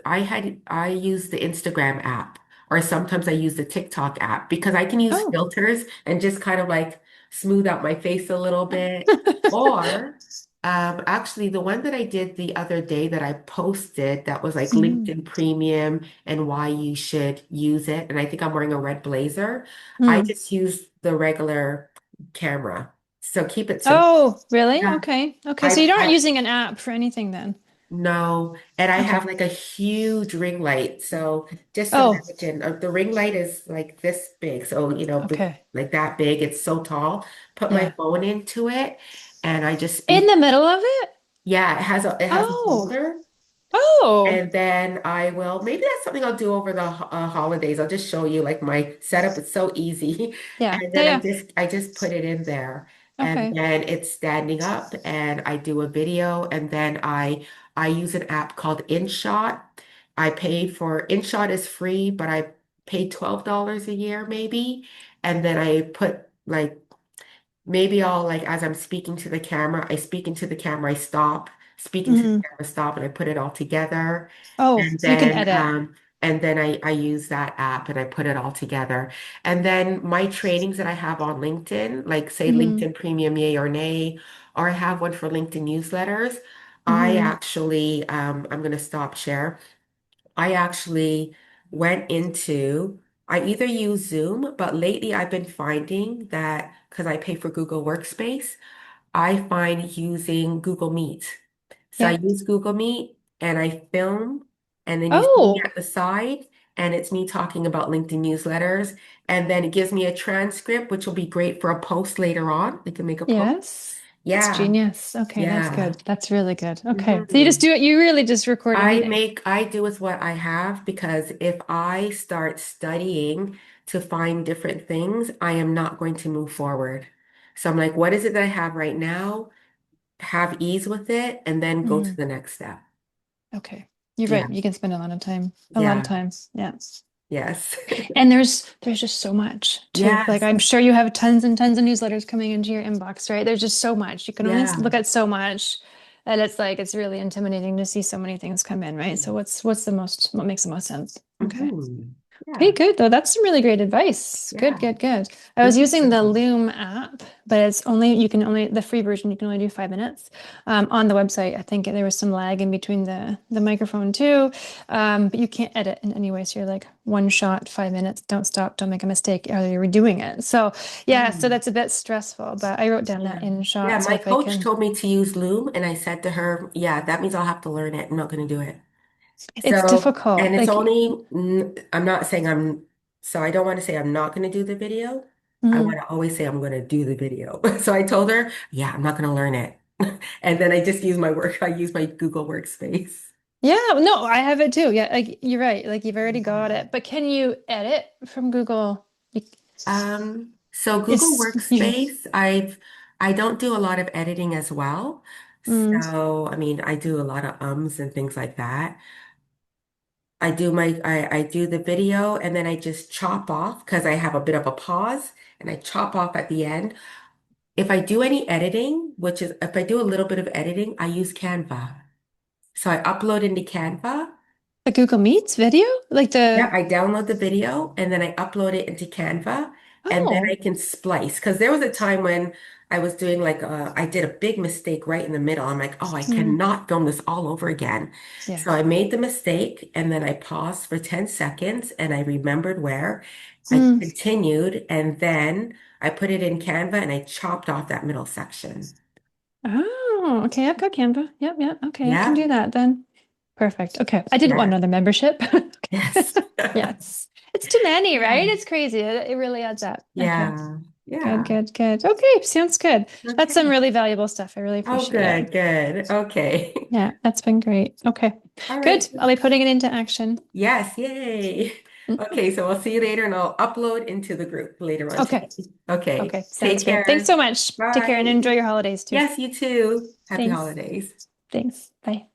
I use the Instagram app or sometimes I use the TikTok app because I can use Oh. filters and just kind of like smooth out my face a little bit. Or actually the one that I did the other day that I posted that was like Mm. LinkedIn Premium and why you should use it. And I think I'm wearing a red blazer. I Mm. just use the regular camera. So keep it simple. Oh, really? Yeah. Okay. Okay. So you aren't I using an app for anything then? No, and I have Okay. like a huge ring light. So just Oh, imagine the ring light is like this big. So, okay. like that big. It's so tall. Put my Yeah. phone into it and I just In speak. the middle of it? Yeah, it has a Oh. holder. Oh. And then maybe that's something I'll do over the holidays. I'll just show you like my setup. It's so easy. Yeah. And Yeah, then yeah. I just put it in there. And Okay. then it's standing up and I do a video and then I use an app called InShot. InShot is free, but I pay $12 a year maybe. And then I put like maybe I'll like as I'm speaking to the camera, I speak into the camera, I stop, speak into the Hmm. camera, stop, and I put it all together. Oh, And so you can then edit. I use that app and I put it all together. And then my trainings that I have on LinkedIn, like say Hmm. LinkedIn Premium Yay or Nay, or I have one for LinkedIn newsletters. Hmm. I'm gonna stop share. I actually went into, I either use Zoom, but lately I've been finding that because I pay for Google Workspace, I find using Google Meet. So I Yeah. use Google Meet and I film, and then you see me Oh. at the side, and it's me talking about LinkedIn newsletters. And then it gives me a transcript, which will be great for a post later on. We can make a post. Yes. That's Yeah, genius. Okay, that's yeah. good. That's really good. Okay. So you just Mhm. do it, you really just record a meeting. I do with what I have because if I start studying to find different things, I am not going to move forward. So I'm like, what is it that I have right now? Have ease with it and then go to Mhm. the next step. Okay. You're Yeah, right. You can spend a lot of time. A lot of yeah, time. Yeah. yes. And there's just so much too. Like Yes, I'm sure you have tons and tons of newsletters coming into your inbox, right? There's just so much. You can only yeah. look at so much. And it's like it's really intimidating to see so many things come in, right? So what makes the most sense? Okay. Okay, Yeah. good though. That's some really great advice. Good, Yeah. good, good. I was Thank you using so the much. Loom app, but you can only the free version, you can only do 5 minutes. On the website, I think there was some lag in between the microphone too. But you can't edit in any way. So you're like one shot, 5 minutes, don't stop, don't make a mistake, or you're redoing it. So yeah, so Mm. that's a bit stressful, but I wrote down Yeah. that in Yeah, shot. So my if I coach can, told me to use Loom, and I said to her, yeah, that means I'll have to learn it. I'm not going to do it. it's So, and difficult. it's Like, only, I'm not saying so I don't want to say I'm not going to do the video. I want mhm. to always say I'm going to do the video. So I told her, yeah, I'm not going to learn it. And then I just use I use my Google Workspace. Yeah, no, I have it too. Yeah, like you're right. Like you've already got it. But can you edit from Google? You, So Google it's you. Workspace, I don't do a lot of editing as well. Mm, So, I mean, I do a lot of ums and things like that. I do the video and then I just chop off because I have a bit of a pause and I chop off at the end. If I do any editing, which is if I do a little bit of editing, I use Canva. So I upload into Canva. the Google Meets video? Like Yeah, the I download the video and then I upload it into Canva and then I oh, can splice. Because there was a time when I was doing I did a big mistake right in the middle. I'm like, oh, I mm, cannot film this all over again. yeah. So I made the mistake and then I paused for 10 seconds and I remembered where I Mm. continued and then I put it in Canva and I chopped off that middle section. Oh, okay. I've got Canva. Yep, yep. Okay, I can Yeah, do that then. Perfect. Okay. I didn't want yeah, another membership. yes. Okay. Yes. It's too many, Yeah, right? It's crazy. It really adds up. Okay. yeah, Good, yeah. good, good. Okay, sounds good. That's some Okay. really valuable stuff. I really Oh, appreciate it. good, good. Okay. Yeah, that's been great. Okay, All right. good. I'll be putting it into action. Yes, yay. Okay, so I'll see you later and I'll upload into the group later on Okay, today. Okay, okay, sounds take good. Thanks so care. much. Take care and Bye. enjoy your holidays too. Yes, you too. Happy Thanks. holidays. Thanks. Bye.